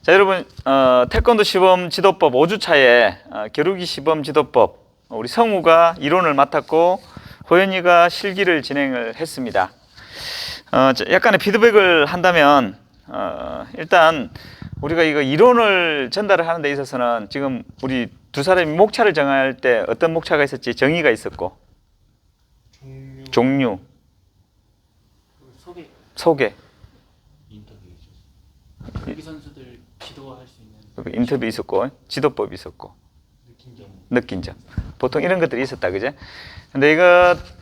자, 여러분, 태권도 시범 지도법 5주차에 겨루기 시범 지도법 우리 성우가 이론을 맡았고 호연이가 실기를 진행을 했습니다. 약간의 피드백을 한다면 일단 우리가 이거 이론을 전달을 하는 데 있어서는 지금 우리 두 사람이 목차를 정할 때 어떤 목차가 있었지? 정의가 있었고 종류 소개 경기 선수들 지도할 수 있는 인터뷰 있었고 지도법이 있었고 느낀 점 보통 이런 것들이 있었다, 그제? 근데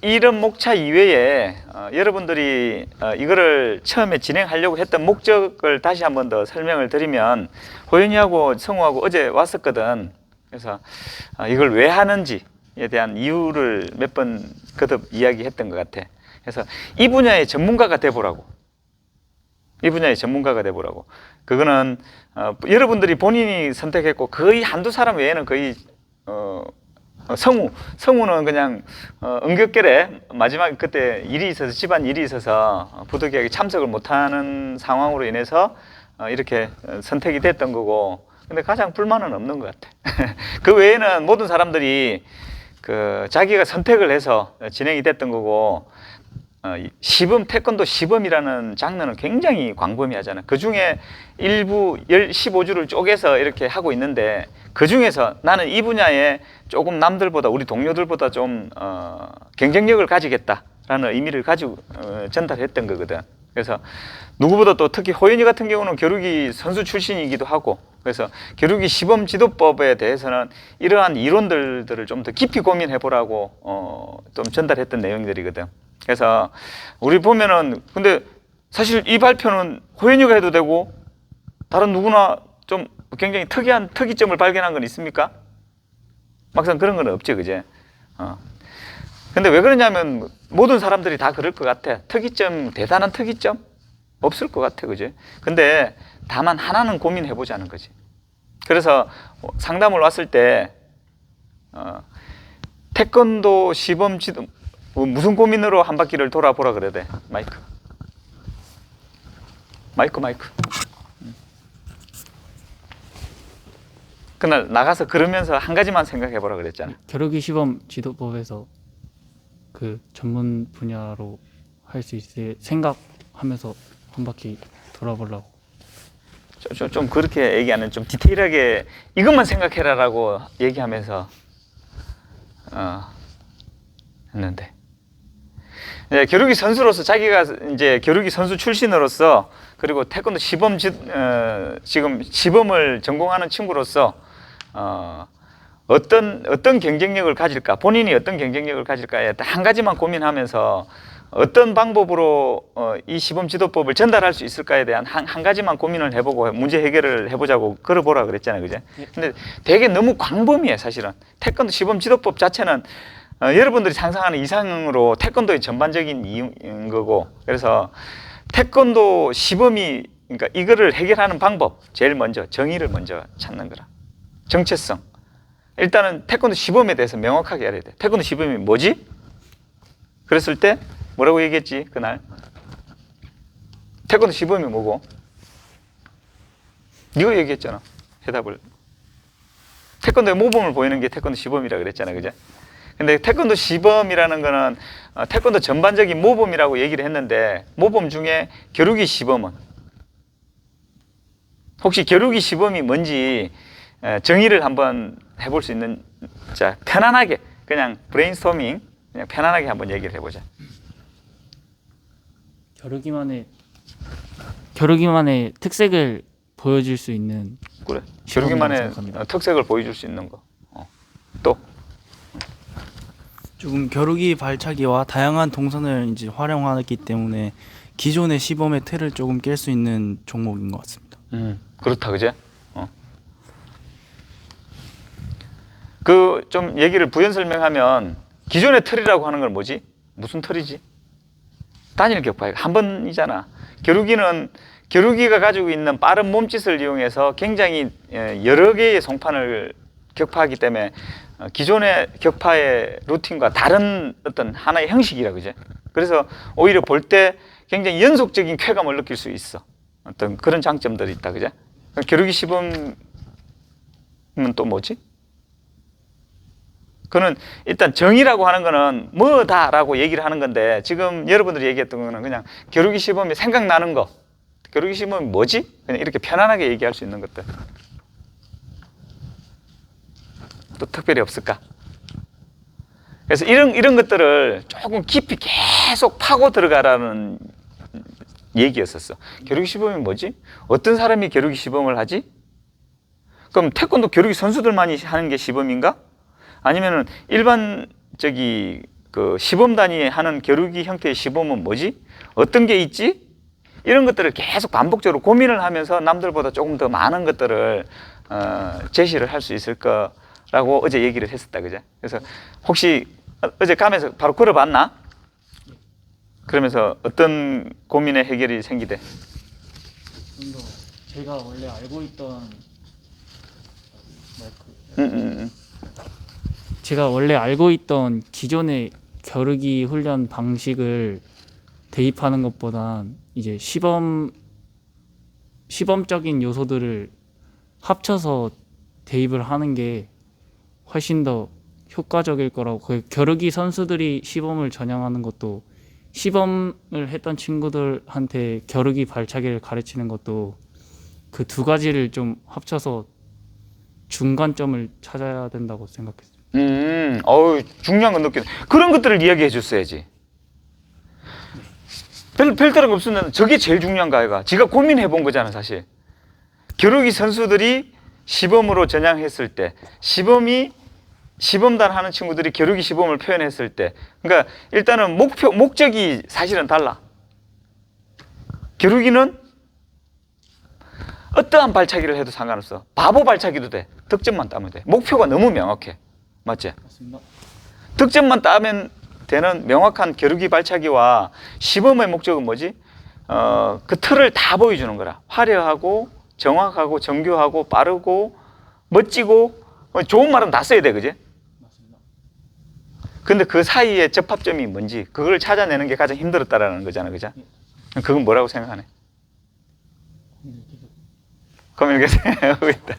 이런 목차 이외에 여러분들이 이거를 처음에 진행하려고 했던 목적을 다시 한 번 더 설명을 드리면, 호연이하고 성우하고 어제 왔었거든. 그래서 이걸 왜 하는지에 대한 이유를 몇 번 거듭 이야기했던 것 같아. 그래서 이 분야의 전문가가 돼보라고. 이 분야의 전문가가 돼보라고. 그거는 여러분들이 본인이 선택했고 거의 한두 사람 외에는 거의 성우는 그냥 응급결에 마지막에 그때 일이 있어서 집안 일이 있어서 부득이하게 참석을 못하는 상황으로 인해서 이렇게 선택이 됐던 거고, 근데 가장 불만은 없는 것 같아. 그 외에는 모든 사람들이 자기가 선택을 해서 진행이 됐던 거고, 시범, 태권도 시범이라는 장르는 굉장히 광범위하잖아. 그 중에 일부 15주를 쪼개서 이렇게 하고 있는데, 그 중에서 나는 이 분야에 조금 남들보다, 우리 동료들보다 좀 경쟁력을 가지겠다라는 의미를 가지고 전달했던 거거든. 그래서 누구보다 또 특히 호연이 같은 경우는 겨루기 선수 출신이기도 하고, 그래서 겨루기 시범 지도법에 대해서는 이러한 이론들을 좀 더 깊이 고민해 보라고 좀 전달했던 내용들이거든. 그래서 우리 보면은, 근데 사실 이 발표는 호연이가 해도 되고 다른 누구나 좀 굉장히 특이한 특이점을 발견한 건 있습니까? 막상 그런 건 없지, 그제? 근데 왜 그러냐면 모든 사람들이 다 그럴 것 같아. 특이점, 대단한 특이점 없을 것 같아, 그제? 근데 다만 하나는 고민해 보자는 거지. 그래서 상담을 왔을 때 태권도 시범 지도 무슨 고민으로 한 바퀴를 돌아보라 그래야 돼. 마이크. 그날 나가서 그러면서 한 가지만 생각해 보라 그랬잖아. 겨루기 시범 지도법에서 그 전문 분야로 할 수 있을 생각하면서 한 바퀴 돌아보려고. 좀 그렇게 얘기하는, 좀 디테일하게 이것만 생각해라라고 얘기하면서 했는데, 겨루기 선수로서, 자기가 이제 겨루기 선수 출신으로서, 그리고 태권도 시범 지금 시범을 전공하는 친구로서 어떤 경쟁력을 가질까, 본인이 어떤 경쟁력을 가질까에 한 가지만 고민하면서 어떤 방법으로 이 시범 지도법을 전달할 수 있을까에 대한 한 가지만 고민을 해보고 문제 해결을 해보자고 걸어보라 그랬잖아요, 그제? 근데 되게 너무 광범위해. 사실은 태권도 시범 지도법 자체는 여러분들이 상상하는 이상으로 태권도의 전반적인 이유인 거고, 그래서 태권도 시범이, 그러니까 이거를 해결하는 방법, 제일 먼저 정의를 먼저 찾는 거라. 정체성. 일단은 태권도 시범에 대해서 명확하게 알아야 돼. 태권도 시범이 뭐지? 그랬을 때 뭐라고 얘기했지, 그날? 태권도 시범이 뭐고? 네가 얘기했잖아, 해답을. 태권도의 모범을 보이는 게 태권도 시범이라 그랬잖아, 그제? 근데 태권도 시범이라는 거는 태권도 전반적인 모범이라고 얘기를 했는데, 모범 중에 겨루기 시범은, 혹시 겨루기 시범이 뭔지 정의를 한번 해볼 수 있는, 자, 편안하게 그냥 브레인스토밍, 그냥 편안하게 한번 얘기를 해보자. 겨루기만의 특색을 보여줄 수 있는, 그래, 겨루기만의 특색을 보여줄 수 있는 거. 또 조금 겨루기 발차기와 다양한 동선을 이제 활용하기 때문에 기존의 시범의 틀을 조금 깰 수 있는 종목인 것 같습니다. 그렇다, 그제? 좀 얘기를 부연 설명하면, 기존의 틀이라고 하는 건 뭐지? 무슨 틀이지? 단일 격파 한 번이잖아. 겨루기가 가지고 있는 빠른 몸짓을 이용해서 굉장히 여러 개의 송판을 격파하기 때문에 기존의 격파의 루틴과 다른 어떤 하나의 형식이라, 그제? 그래서 오히려 볼 때 굉장히 연속적인 쾌감을 느낄 수 있어. 어떤 그런 장점들이 있다, 그죠? 겨루기 시범은 또 뭐지? 그는 일단 정의라고 하는 거는 뭐다라고 얘기를 하는 건데 지금 여러분들이 얘기했던 거는 그냥 겨루기 시범이 생각나는 거. 겨루기 시범이 뭐지? 그냥 이렇게 편안하게 얘기할 수 있는 것들. 또 특별히 없을까? 그래서 이런 것들을 조금 깊이 계속 파고 들어가라는 얘기였었어. 겨루기 시범이 뭐지? 어떤 사람이 겨루기 시범을 하지? 그럼 태권도 겨루기 선수들만이 하는 게 시범인가? 아니면은 일반 그 시범단이 하는 겨루기 형태의 시범은 뭐지? 어떤 게 있지? 이런 것들을 계속 반복적으로 고민을 하면서 남들보다 조금 더 많은 것들을 제시를 할 수 있을 거라고 어제 얘기를 했었다, 그죠? 그래서 혹시 어제 가면서 바로 걸어봤나? 그러면서 어떤 고민의 해결이 생기대? 좀 더 제가 원래 알고 있던 제가 원래 알고 있던 기존의 겨루기 훈련 방식을 대입하는 것보단 이제 시범적인 요소들을 합쳐서 대입을 하는 게 훨씬 더 효과적일 거라고. 그 겨루기 선수들이 시범을 전향하는 것도 시범을 했던 친구들한테 겨루기 발차기를 가르치는 것도 그 두 가지를 좀 합쳐서 중간점을 찾아야 된다고 생각했어요. 어우, 중요한 건 느끼네. 그런 것들을 이야기해 줬어야지. 별다른 거 없으면 저게 제일 중요한 거 아이가? 지가 고민해 본 거잖아, 사실. 겨루기 선수들이 시범으로 전향했을 때, 시범단 하는 친구들이 겨루기 시범을 표현했을 때, 그러니까 일단은 목적이 사실은 달라. 겨루기는 어떠한 발차기를 해도 상관없어. 바보 발차기도 돼. 득점만 따면 돼. 목표가 너무 명확해. 맞지? 맞습니다. 득점만 따면 되는 명확한 겨루기 발차기와 시범의 목적은 뭐지? 그 틀을 다 보여주는 거라. 화려하고 정확하고 정교하고 빠르고 멋지고 좋은 말은 다 써야 돼, 그지? 맞습니다. 근데 그 사이에 접합점이 뭔지 그걸 찾아내는 게 가장 힘들었다라는 거잖아, 그죠? 그건 뭐라고 생각하네? 고민을 계속 하고 있다.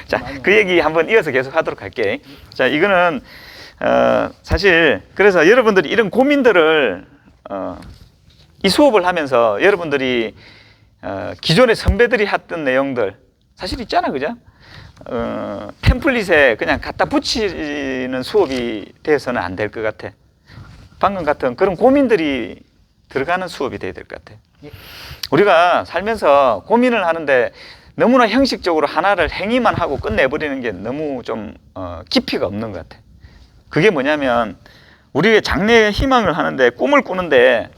자, 그 얘기 한번 이어서 계속 하도록 할게. 자, 이거는 사실 그래서 여러분들이 이런 고민들을 이 수업을 하면서 여러분들이 기존의 선배들이 했던 내용들 사실 있잖아, 그죠? 템플릿에 그냥 갖다 붙이는 수업이 돼서는 안 될 것 같아. 방금 같은 그런 고민들이 들어가는 수업이 돼야 될 것 같아. 우리가 살면서 고민을 하는데 너무나 형식적으로 하나를 행위만 하고 끝내버리는 게 너무 좀 깊이가 없는 것 같아. 그게 뭐냐면 우리의 장래의 희망을 하는데 꿈을 꾸는데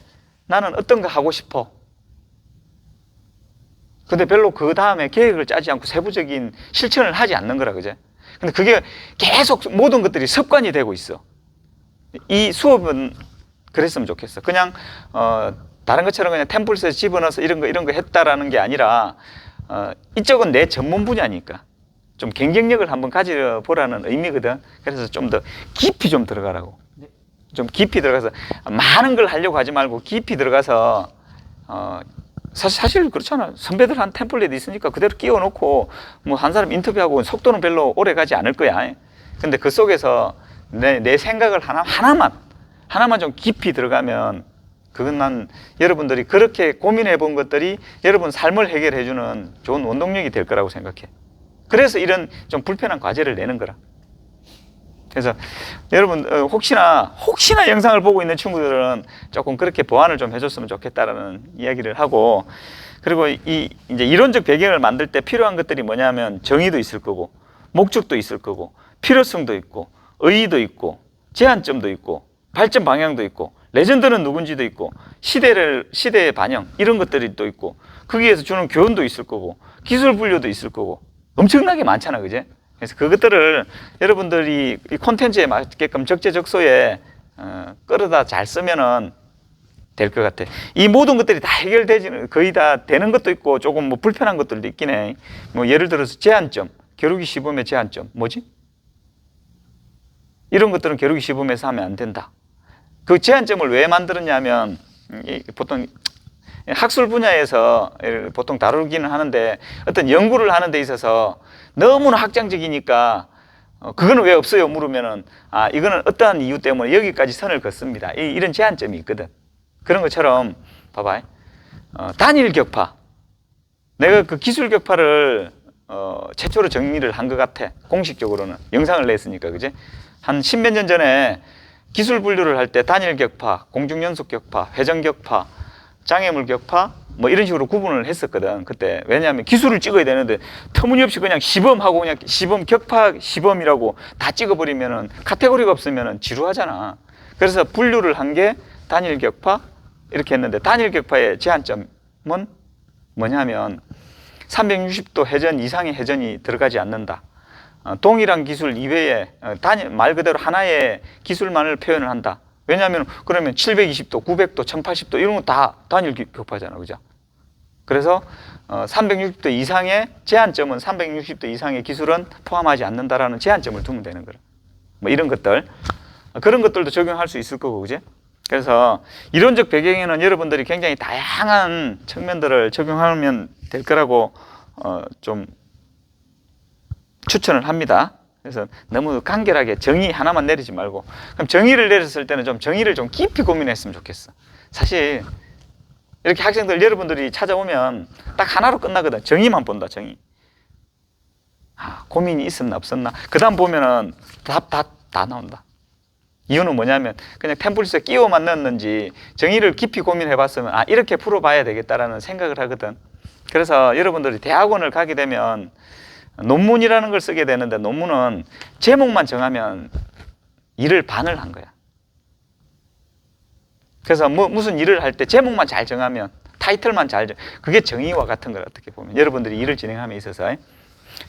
나는 어떤 거 하고 싶어. 근데 별로 그 다음에 계획을 짜지 않고 세부적인 실천을 하지 않는 거라, 그제? 근데 그게 계속 모든 것들이 습관이 되고 있어. 이 수업은 그랬으면 좋겠어. 그냥 다른 것처럼 그냥 템플릿에 집어넣어서 이런 거 했다라는 게 아니라 이쪽은 내 전문 분야니까 좀 경쟁력을 한번 가져보라는 의미거든. 그래서 좀 더 깊이 좀 들어가라고. 좀 깊이 들어가서 많은 걸 하려고 하지 말고 깊이 들어가서 사실 그렇잖아. 선배들 한 템플릿 있으니까 그대로 끼워놓고 뭐 한 사람 인터뷰하고 속도는 별로 오래 가지 않을 거야. 근데 그 속에서 내 생각을 하나만 좀 깊이 들어가면 그건 난 여러분들이 그렇게 고민해 본 것들이 여러분 삶을 해결해 주는 좋은 원동력이 될 거라고 생각해. 그래서 이런 좀 불편한 과제를 내는 거라. 그래서 여러분 혹시나 영상을 보고 있는 친구들은 조금 그렇게 보완을 좀 해줬으면 좋겠다라는 이야기를 하고, 그리고 이제 이론적 배경을 만들 때 필요한 것들이 뭐냐면 정의도 있을 거고 목적도 있을 거고 필요성도 있고 의의도 있고 제한점도 있고 발전 방향도 있고 레전드는 누군지도 있고 시대의 반영 이런 것들이 또 있고 거기에서 주는 교훈도 있을 거고 기술 분류도 있을 거고 엄청나게 많잖아, 그제? 그래서 그것들을 여러분들이 이 콘텐츠에 맞게끔 적재적소에 끌어다 잘 쓰면은 될 것 같아. 이 모든 것들이 다 해결되지는 거의 다 되는 것도 있고 조금 뭐 불편한 것들도 있긴 해. 뭐 예를 들어서 제한점, 겨루기 시범의 제한점 뭐지? 이런 것들은 겨루기 시범에서 하면 안 된다. 그 제한점을 왜 만들었냐면 보통 학술 분야에서 보통 다루기는 하는데 어떤 연구를 하는 데 있어서 너무나 확장적이니까 그거는 왜 없어요? 물으면은 이거는 어떠한 이유 때문에 여기까지 선을 긋습니다. 이런 제한점이 있거든. 그런 것처럼 봐봐. 단일 격파. 내가 그 기술 격파를 최초로 정리를 한 것 같아. 공식적으로는 영상을 냈으니까, 그지? 한 10몇 년 전에 기술 분류를 할 때 단일 격파, 공중 연속 격파, 회전 격파, 장애물 격파 뭐 이런 식으로 구분을 했었거든. 그때 왜냐하면 기술을 찍어야 되는데 터무니없이 그냥 시범하고 그냥 시범 격파 시범이라고 다 찍어버리면은 카테고리가 없으면은 지루하잖아. 그래서 분류를 한 게 단일 격파 이렇게 했는데 단일 격파의 제한점은 뭐냐면 360도 회전 이상의 회전이 들어가지 않는다. 동일한 기술 이외에 말 그대로 하나의 기술만을 표현을 한다. 왜냐하면 그러면 720도, 900도, 1080도 이런 거 다 단일 격파잖아, 그죠? 그래서 360도 이상의 제한점은 360도 이상의 기술은 포함하지 않는다라는 제한점을 두면 되는 거라. 뭐 이런 것들, 그런 것들도 적용할 수 있을 거고, 그지? 그래서 이론적 배경에는 여러분들이 굉장히 다양한 측면들을 적용하면 될 거라고 좀 추천을 합니다. 그래서 너무 간결하게 정의 하나만 내리지 말고, 그럼 정의를 내렸을 때는 좀 정의를 좀 깊이 고민했으면 좋겠어. 사실 이렇게 학생들 여러분들이 찾아오면 딱 하나로 끝나거든. 정의만 본다. 정의. 고민이 있었나 없었나. 그 다음 보면은 답 다 나온다. 이유는 뭐냐면 그냥 템플릿에 끼워만 넣었는지 정의를 깊이 고민해 봤으면 이렇게 풀어봐야 되겠다라는 생각을 하거든. 그래서 여러분들이 대학원을 가게 되면 논문이라는 걸 쓰게 되는데 논문은 제목만 정하면 일을 반을 한 거야. 그래서 무슨 일을 할 때 제목만 잘 정하면 타이틀만 잘 그게 정의와 같은 걸 어떻게 보면 여러분들이 일을 진행함에 있어서.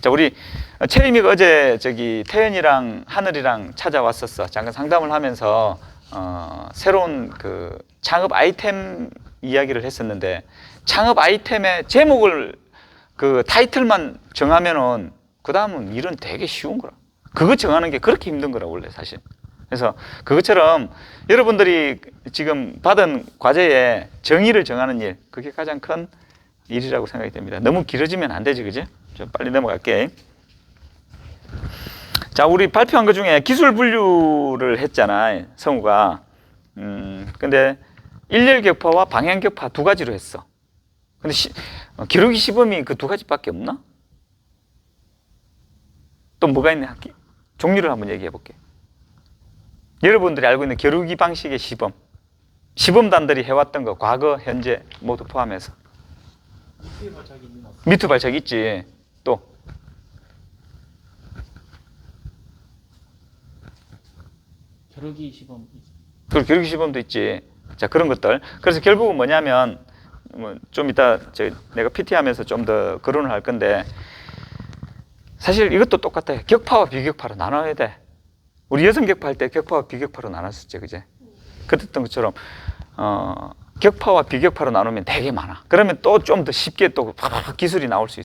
자, 우리 채림이가 어제 태연이랑 하늘이랑 찾아왔었어. 잠깐 상담을 하면서 새로운 그 창업 아이템 이야기를 했었는데 창업 아이템의 제목을 그 타이틀만 정하면은 그 다음은 일은 되게 쉬운 거라. 그거 정하는 게 그렇게 힘든 거라 원래 사실. 그래서 그것처럼 여러분들이 지금 받은 과제에 정의를 정하는 일, 그게 가장 큰 일이라고 생각이 됩니다. 너무 길어지면 안 되지, 그지? 좀 빨리 넘어갈게. 자, 우리 발표한 것 중에 기술 분류를 했잖아, 성우가. 근데 일렬 격파와 방향 격파 두 가지로 했어. 근데 기록이 시범이 그 두 가지밖에 없나? 또 뭐가 있냐? 종류를 한번 얘기해 볼게. 여러분들이 알고 있는 겨루기 방식의 시범, 시범단들이 해왔던 거 과거, 현재 모두 포함해서. 미투 발차기 있지. 또 겨루기 시범. 그리고 겨루기 시범도 있지. 자, 그런 것들. 그래서 결국은 뭐냐면 좀 이따 내가 PT 하면서 좀 더 거론을 할 건데 사실 이것도 똑같아. 격파와 비격파로 나눠야 돼. 우리 여성 격파할 때 격파와 비격파로 나눴었지, 그제? 그랬던 것처럼 격파와 비격파로 나누면 되게 많아. 그러면 또 좀 더 쉽게 또 기술이 나올 수